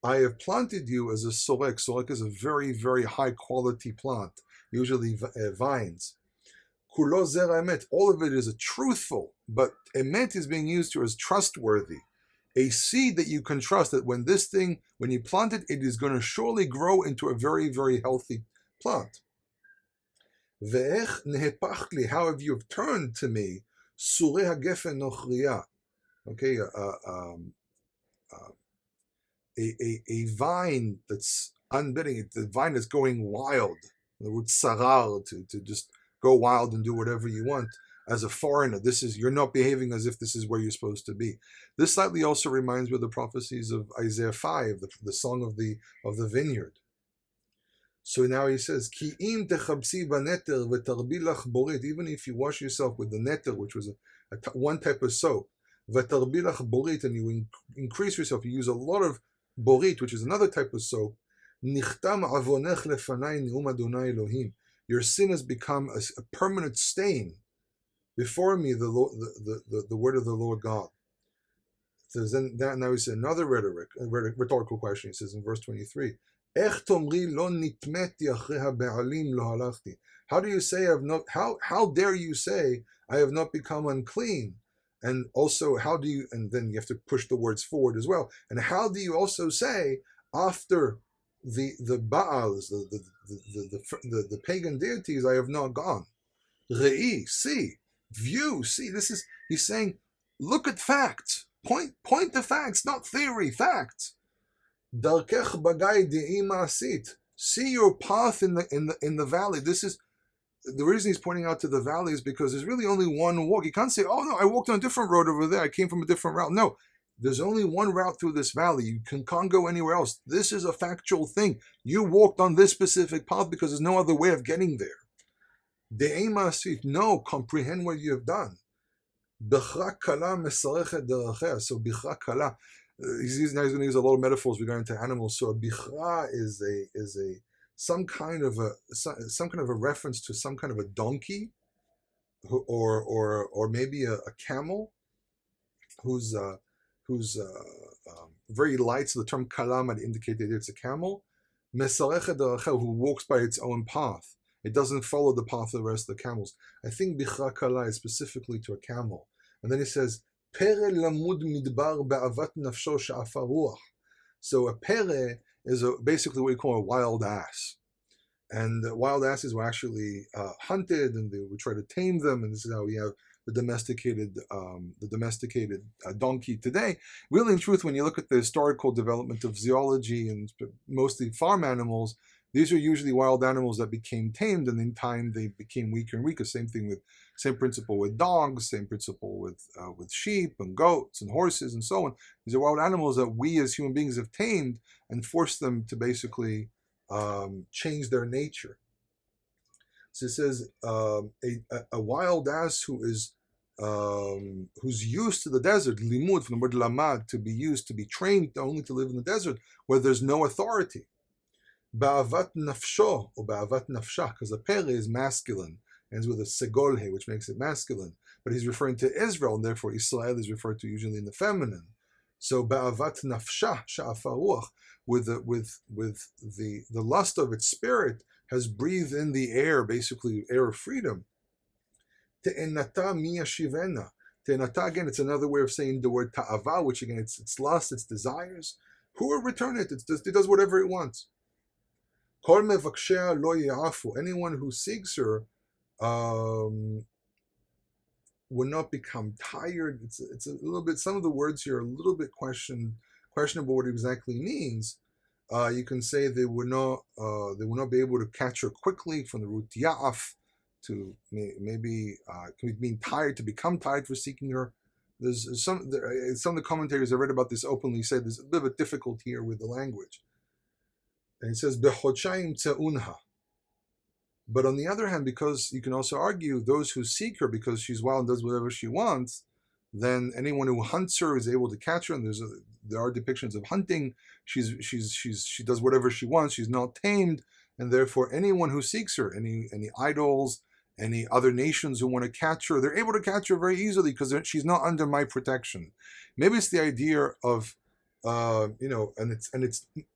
I have planted you as a sorek. Sorek is a very, very high quality plant, usually vines. Kulo zera emet. All of it is a truthful, but emet is being used here as trustworthy. A seed that you can trust, that when you plant it, it is going to surely grow into a very, very healthy plant. Ve'ech nehepachli, how have you turned to me? Sureh hagefen nochriya. Okay, a vine that's unbending, the vine is going wild. The word sarar, to just go wild and do whatever you want. As a foreigner, you're not behaving as if this is where you're supposed to be. This slightly also reminds me of the prophecies of Isaiah 5, the song of the vineyard. So now he says, Ki im techabsi baneter v'tarbi lach borit, even if you wash yourself with the neter, which was one type of soap, v'tarbi lach borit, and you increase yourself, you use a lot of borit, which is another type of soap, nichtam avonech lefanai neum Adonai Elohim, your sin has become a permanent stain before me, the word of the Lord God. So then now he says another rhetorical question. He says in verse 23, how do you say I have not? How dare you say I have not become unclean? And also, how do you? And then you have to push the words forward as well. And how do you also say after the Baals, the pagan deities, I have not gone? Re'i, see, view, see. He's saying, look at facts. Point to facts, not theory. Facts. Darkech bagai de'i ma'asit. See your path in the valley. This is the reason he's pointing out to the valley, is because there's really only one walk. You can't say, oh no, I walked on a different road over there. I came from a different route. No, there's only one route through this valley. You can't go anywhere else. This is a factual thing. You walked on this specific path because there's no other way of getting there. De'i ma'asit. No, comprehend what you have done. Bechra kala mesarechet derechea. So bechra kala. Now he's going to use a lot of metaphors regarding to animals. So a bichra is some kind of a reference to some kind of a donkey, or maybe a camel, who's very light. So the term kala might indicate that it's a camel. Who walks by its own path. It doesn't follow the path of the rest of the camels. I think bichra kala is specifically to a camel. And then he says, pere lamud midbar be'avat nafsho she'afa ruach. So a pere is basically what you call a wild ass. And wild asses were actually hunted, and they would try to tame them. And this is how we have the domesticated donkey today. Really, in truth, when you look at the historical development of zoology and mostly farm animals, these are usually wild animals that became tamed, and in time they became weaker and weaker. Same principle with dogs, same principle with sheep and goats and horses and so on. These are wild animals that we as human beings have tamed and forced them to basically change their nature. So it says a wild ass who's used to the desert, limud from the word lamad, to be used, to be trained only to live in the desert where there's no authority. Ba'avat nafsho or ba'avat nafsha, because the pere is masculine, ends with a segolhe, which makes it masculine. But he's referring to Israel, and therefore Israel is referred to usually in the feminine. So ba'avat nafsha sha'afa ruach, with the lust of its spirit, has breathed in the air, basically air of freedom. Te'enata miyashivena. Te'enata, again, it's another way of saying the word ta'ava, which again, it's lust, it's desires. Who will return it? It does whatever it wants. Kol mevakshea lo ya'afu. Anyone who seeks her will not become tired. It's a little bit, some of the words here are a little bit questionable what it exactly means. You can say they will not be able to catch her quickly, from the root ya'af, to maybe could mean tired, to become tired for seeking her. There's some of the commentators I read about this openly say there's a bit of a difficulty here with the language. And it says bechodshayim tze'unha. But on the other hand, because you can also argue those who seek her because she's wild and does whatever she wants, then anyone who hunts her is able to catch her. And there are depictions of hunting. She does whatever she wants. She's not tamed, and therefore anyone who seeks her, any idols, any other nations who want to catch her, they're able to catch her very easily because she's not under my protection. Maybe it's the idea of and it's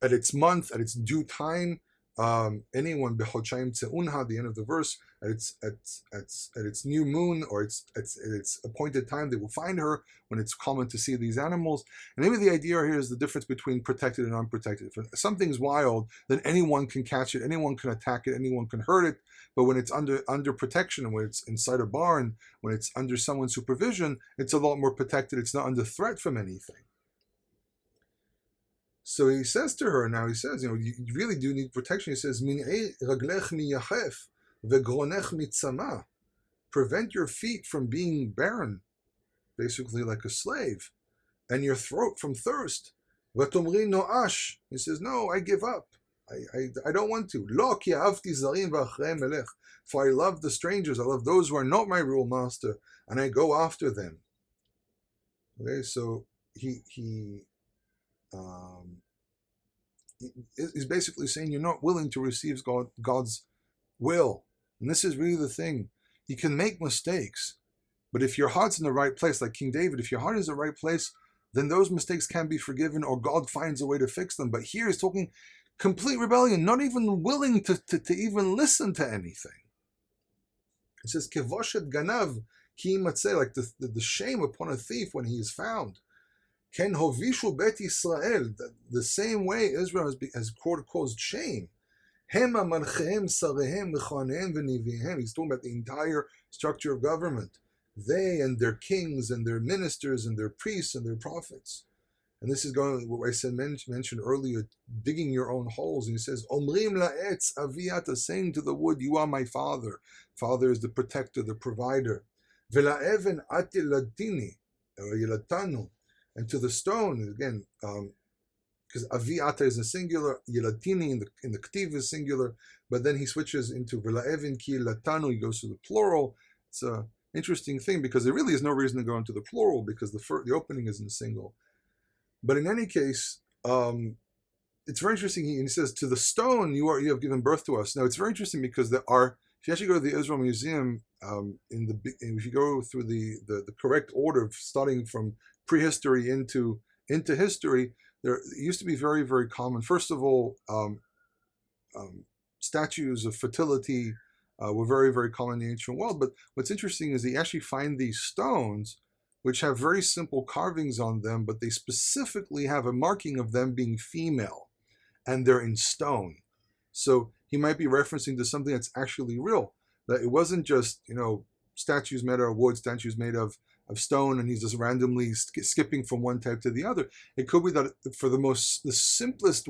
at its month, at its due time. Anyone bechodshayim tze'unha, the end of the verse, at its new moon, or its appointed time, they will find her, when it's common to see these animals. And maybe the idea here is the difference between protected and unprotected. If something's wild, then anyone can catch it, anyone can attack it, anyone can hurt it. But when it's under protection, and when it's inside a barn, when it's under someone's supervision, it's a lot more protected. It's not under threat from anything. So he says to her, now he says, you really do need protection. He says, prevent your feet from being barren, basically like a slave, and your throat from thirst. He says, no, I give up. I don't want to. For I love the strangers. I love those who are not my real master, and I go after them. Okay, so he's basically saying you're not willing to receive God's will. And this is really the thing. You can make mistakes, but if your heart's in the right place, like King David, if your heart is in the right place, then those mistakes can be forgiven, or God finds a way to fix them. But here he's talking complete rebellion, not even willing to even listen to anything. It says, Kevoshet ganav ki imatzeh, like the shame upon a thief when he is found. Ken hovishu bet Yisrael, the same way Israel has caused shame. Hema manchehem sarehem mechanehem v'nivihem. He's talking about the entire structure of government. They and their kings and their ministers and their priests and their prophets. And this is going what I said mentioned earlier, digging your own holes. And he says, Omrim la'etz aviyata, saying to the wood, you are my father. Father is the protector, the provider. Ve'la'even ati latini, or yelatanu. And to the stone, again, because aviyata is a singular, yelatini in the ktiv is singular, but then he switches into ve'la'even ki yelatanu, he goes to the plural. It's a interesting thing, because there really is no reason to go into the plural, because the opening is in single. But in any case, it's very interesting. He says, "To the stone you have given birth to us." Now it's very interesting because if you actually go to the Israel Museum, if you go through the correct order of starting from prehistory into history, there it used to be very, very common. First of all, statues of fertility were very, very common in the ancient world. But what's interesting is they actually find these stones which have very simple carvings on them, but they specifically have a marking of them being female, and they're in stone. So he might be referencing to something that's actually real. That it wasn't just, statues made of wood, statues made of stone, and he's just randomly skipping from one type to the other. It could be that for the simplest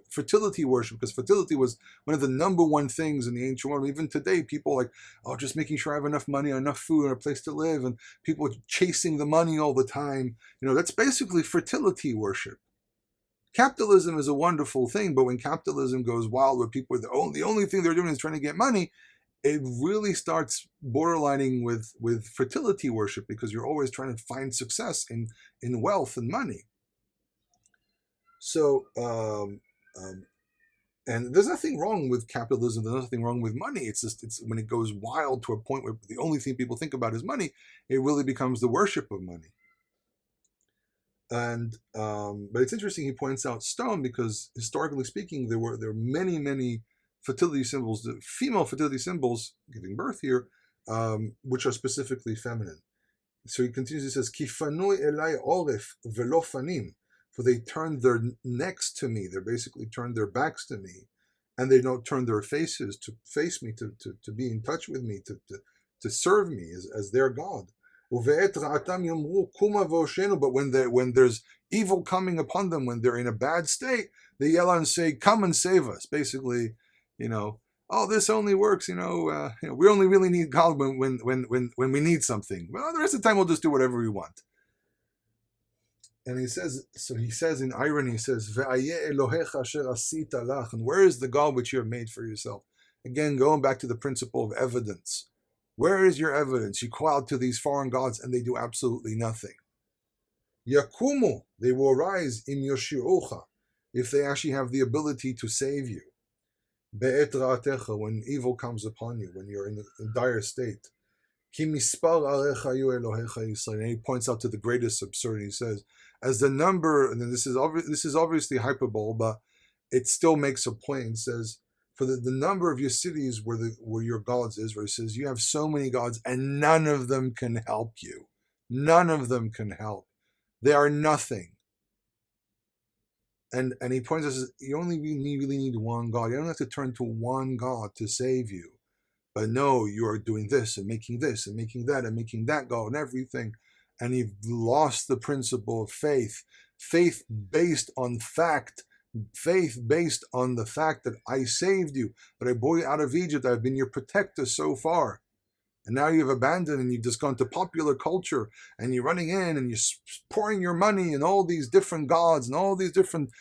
fertility worship, because fertility was one of the number one things in the ancient world. Even today, people just making sure I have enough money, enough food, and a place to live, and people chasing the money all the time. That's basically fertility worship. Capitalism is a wonderful thing, but when capitalism goes wild, where people the only thing they're doing is trying to get money, it really starts borderlining with fertility worship, because you're always trying to find success in wealth and money. So, and there's nothing wrong with capitalism. There's nothing wrong with money. It's when it goes wild to a point where the only thing people think about is money, it really becomes the worship of money. And but it's interesting. He points out stone because historically speaking, there were many fertility symbols, the female fertility symbols giving birth here, which are specifically feminine. So he continues, he says, Kifanui elai oref velo fanim, for they turn their necks to me, they basically turn their backs to me, and they don't turn their faces to face me, to be in touch with me, to serve me as their God. But when there's evil coming upon them, when they're in a bad state, they yell out and say, "Come and save us." Basically, this only works. We only really need God when we need something. Well, the rest of the time we'll just do whatever we want. And he says in irony, he says, "Ve'ayeh Elohecha asher asita lach," and where is the God which you have made for yourself? Again, going back to the principle of evidence. Where is your evidence? You call out to these foreign gods and they do absolutely nothing. Yakumu, they will arise im yoshi'ucha, if they actually have the ability to save you. Be'et ra'atecha, when evil comes upon you, when you're in a dire state. Ki mispar arecha yu Elohecha Yisrael. And he points out to the greatest absurdity. He says, as the number, and then this is obviously hyperbole, but it still makes a point. It says, for the number of your cities where your gods is, where it says you have so many gods and none of them can help you. None of them can help. They are nothing. And he points us, you only really need one God. You don't have to turn to one God to save you. But no, you are doing this and making that and making that God and everything. And you've lost the principle of faith. Faith based on fact. Faith based on the fact that I saved you, that I brought you out of Egypt, I've been your protector so far. And now you've abandoned and you've just gone to popular culture and you're running in and you're pouring your money in all these different gods and all these different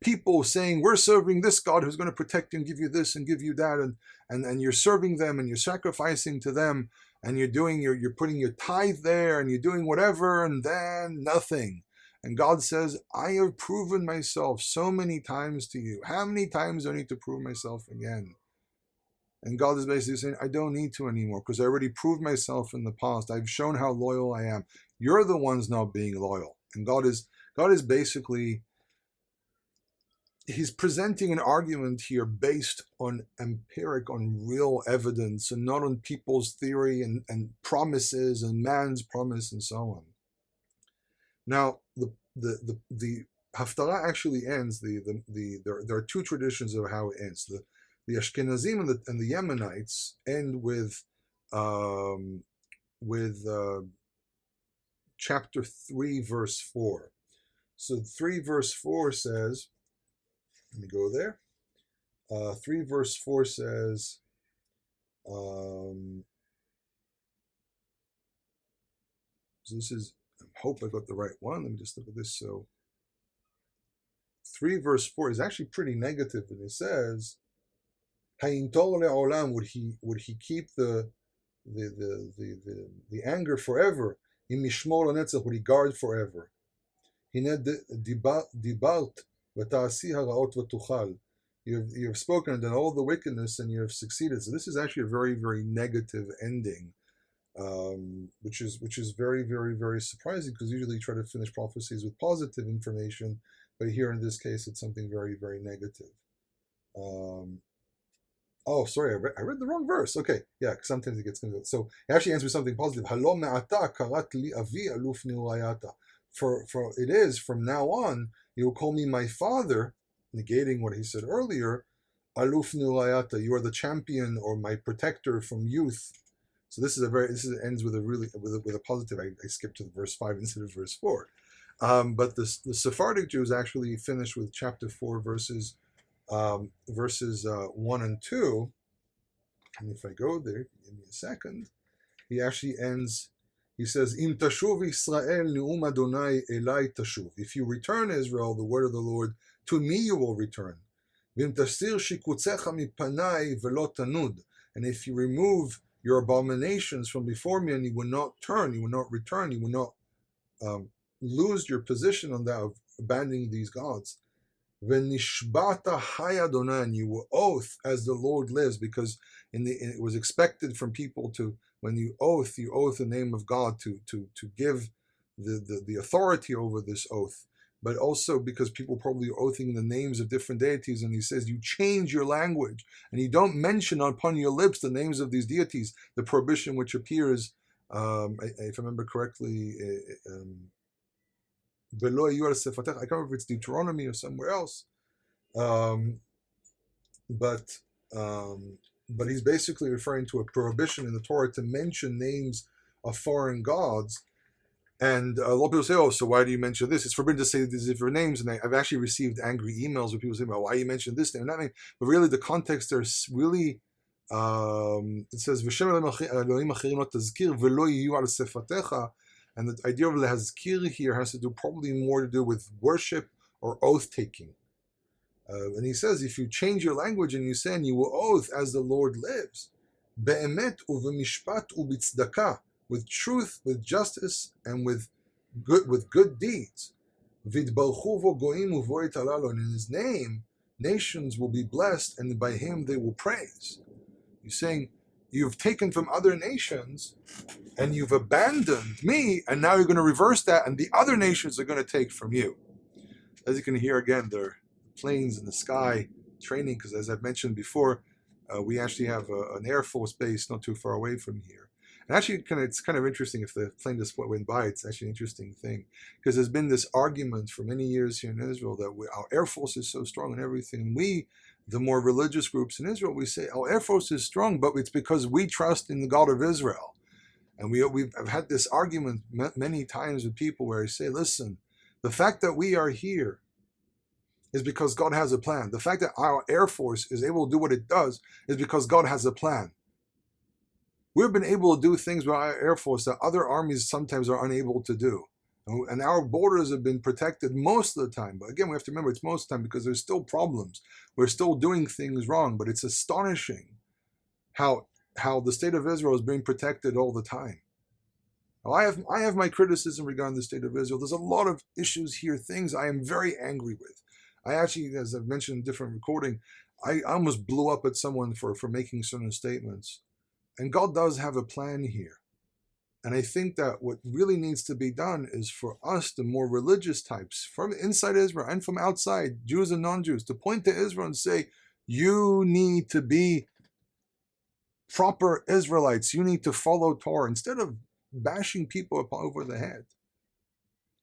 people saying, we're serving this God who's going to protect you and give you this and give you that. And you're serving them and you're sacrificing to them and you're putting your tithe there and you're doing whatever, and then nothing. And God says, I have proven myself so many times to you. How many times do I need to prove myself again? And God is basically saying, I don't need to anymore because I already proved myself in the past. I've shown how loyal I am. You're the ones not being loyal. And God is basically, he's presenting an argument here based on on real evidence and not on people's theory and promises and man's promise and so on. Now, the Haftarah actually ends. There are two traditions of how it ends. The Ashkenazim and the Yemenites end with chapter 3, verse 4. So 3 verse 4 says, let me go there. 3 verse 4 says, so this is, I hope I got the right one. Let me just look at this. So 3 verse 4 is actually pretty negative, and it says, Hayintor le'olam, would he keep the anger forever? Im mishmor lenetzach, would he guard forever? הנה דיברת ותעשי הרעות ותאכל. You have spoken and done all the wickedness and you have succeeded. So this is actually a very, very negative ending, which is very, very, very surprising, because usually you try to finish prophecies with positive information, but here in this case it's something very, very negative. Oh, sorry, I read the wrong verse. Okay, yeah, sometimes it gets confused. So it actually ends with something positive. Halo me'ata karat li avi aluf neurayata. For it is from now on you will call me my father, negating what he said earlier. Aluf neurayata, you are the champion or my protector from youth. So this ends with a positive. I skipped to the verse 5 instead of verse 4. But the Sephardic Jews actually finish with chapter 4 verses 1 and 2, and if I go there, give me a second, he actually ends, he says, Im tashuv Israel ne'um Adonai elai tashuv. If you return, Israel, the word of the Lord, to me you will return. V'im tasir shikutzecha mipanai velo tanud. And if you remove your abominations from before me, and you will not turn, you will not return, you will not lose your position on that of abandoning these gods. V'nishbata hay Adonai, and you will oath as the Lord lives, because it was expected from people to, when you oath the name of God to give the authority over this oath, but also because people probably are oathing the names of different deities, and he says you change your language and you don't mention upon your lips the names of these deities, the prohibition which appears, if I remember correctly, I can't remember if it's Deuteronomy or somewhere else, but he's basically referring to a prohibition in the Torah to mention names of foreign gods. And a lot of people say, "Oh, so why do you mention this? It's forbidden to say these different names." And I've actually received angry emails where people say, "Well, why you mention this name and that name?" But really, the context there's really it says, "V'shem Elohim acherim lo tazkir v'lo yiyu al sefatecha." And the idea of lehazkir here has to do probably more to do with worship or oath taking. And he says, if you change your language and you say, and you will oath as the Lord lives, be'emet u'v'mishpat u'b'tzdaka, with truth, with justice, and with good deeds. V'idbarchu vo goyim u'vo etalalo, and in his name, nations will be blessed, and by him they will praise. He's saying, you've taken from other nations, and you've abandoned me, and now you're going to reverse that, and the other nations are going to take from you. As you can hear again, there are planes in the sky training, because as I've mentioned before, we actually have an Air Force base not too far away from here. And actually, it's kind of interesting if the plane just went by. It's actually an interesting thing, because there's been this argument for many years here in Israel that our Air Force is so strong and everything. And we, the more religious groups in Israel, we say our Air Force is strong, but it's because we trust in the God of Israel. And I've had this argument many times with people where I say, listen, the fact that we are here is because God has a plan. The fact that our Air Force is able to do what it does is because God has a plan. We've been able to do things with our Air Force that other armies sometimes are unable to do. And our borders have been protected most of the time. But again, we have to remember it's most of the time, because there's still problems. We're still doing things wrong. But it's astonishing how the state of Israel is being protected all the time. Now, I have my criticism regarding the state of Israel. There's a lot of issues here, things I am very angry with. I actually, as I've mentioned in a different recording, I almost blew up at someone for making certain statements. And God does have a plan here. And I think that what really needs to be done is for us, the more religious types, from inside Israel and from outside, Jews and non-Jews, to point to Israel and say, you need to be proper Israelites. You need to follow Torah. Instead of bashing people over the head,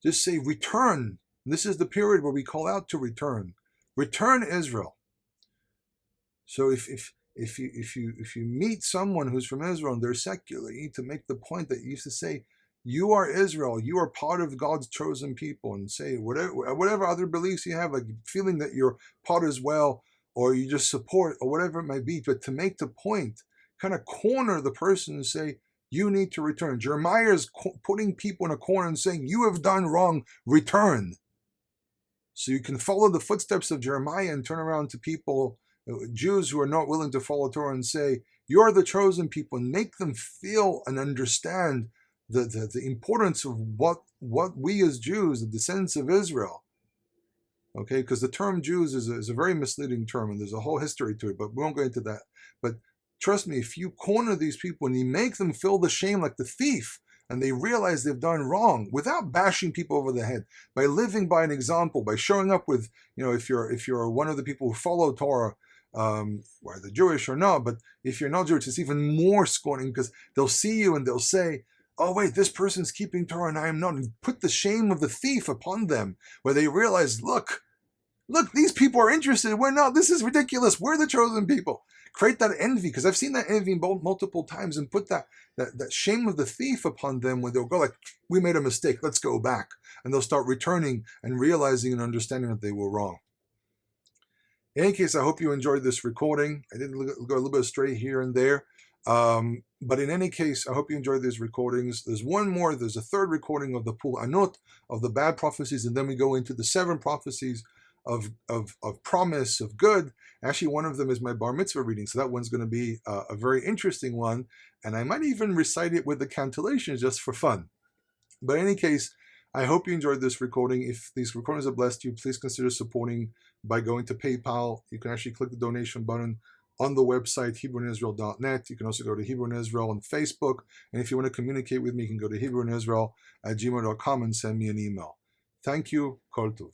just say, return. This is the period where we call out to return. Return, Israel. So if you meet someone who's from Israel and they're secular, you need to make the point that you used to say, you are Israel, you are part of God's chosen people, and say whatever other beliefs you have, like feeling that you're part as well, or you just support, or whatever it might be, but to make the point, kind of corner the person and say, you need to return. Jeremiah is putting people in a corner and saying, you have done wrong, return. So you can follow the footsteps of Jeremiah and turn around to people, Jews who are not willing to follow Torah, and say, you're the chosen people, and make them feel and understand the importance of what we as Jews, the descendants of Israel, okay, because the term Jews is a very misleading term, and there's a whole history to it, but we won't go into that. But trust me, if you corner these people and you make them feel the shame like the thief, and they realize they've done wrong, without bashing people over the head, by living by an example, by showing up with, if you're one of the people who follow Torah, whether Jewish or not, but if you're not Jewish, it's even more scorning, because they'll see you and they'll say, oh wait, this person's keeping Torah and I am not, and put the shame of the thief upon them, where they realize, look, these people are interested, we're not, this is ridiculous, we're the chosen people. Create that envy, because I've seen that envy multiple times, and put that shame of the thief upon them, where they'll go like, we made a mistake, let's go back. And they'll start returning and realizing and understanding that they were wrong. In any case, I hope you enjoyed this recording. I did go a little bit astray here and there. But in any case, I hope you enjoyed these recordings. There's one more. There's a third recording of the de-Pur'anuta, of the bad prophecies, and then we go into the 7 prophecies of promise, of good. Actually, one of them is my bar mitzvah reading, so that one's going to be a very interesting one, and I might even recite it with the cantillations just for fun. But in any case, I hope you enjoyed this recording. If these recordings have blessed you, please consider supporting by going to PayPal. You can actually click the donation button on the website, HebrewInIsrael.net. You can also go to Hebrew in Israel on Facebook. And if you want to communicate with me, you can go to HebrewInIsrael@gmail.com and send me an email. Thank you. Kol Tov.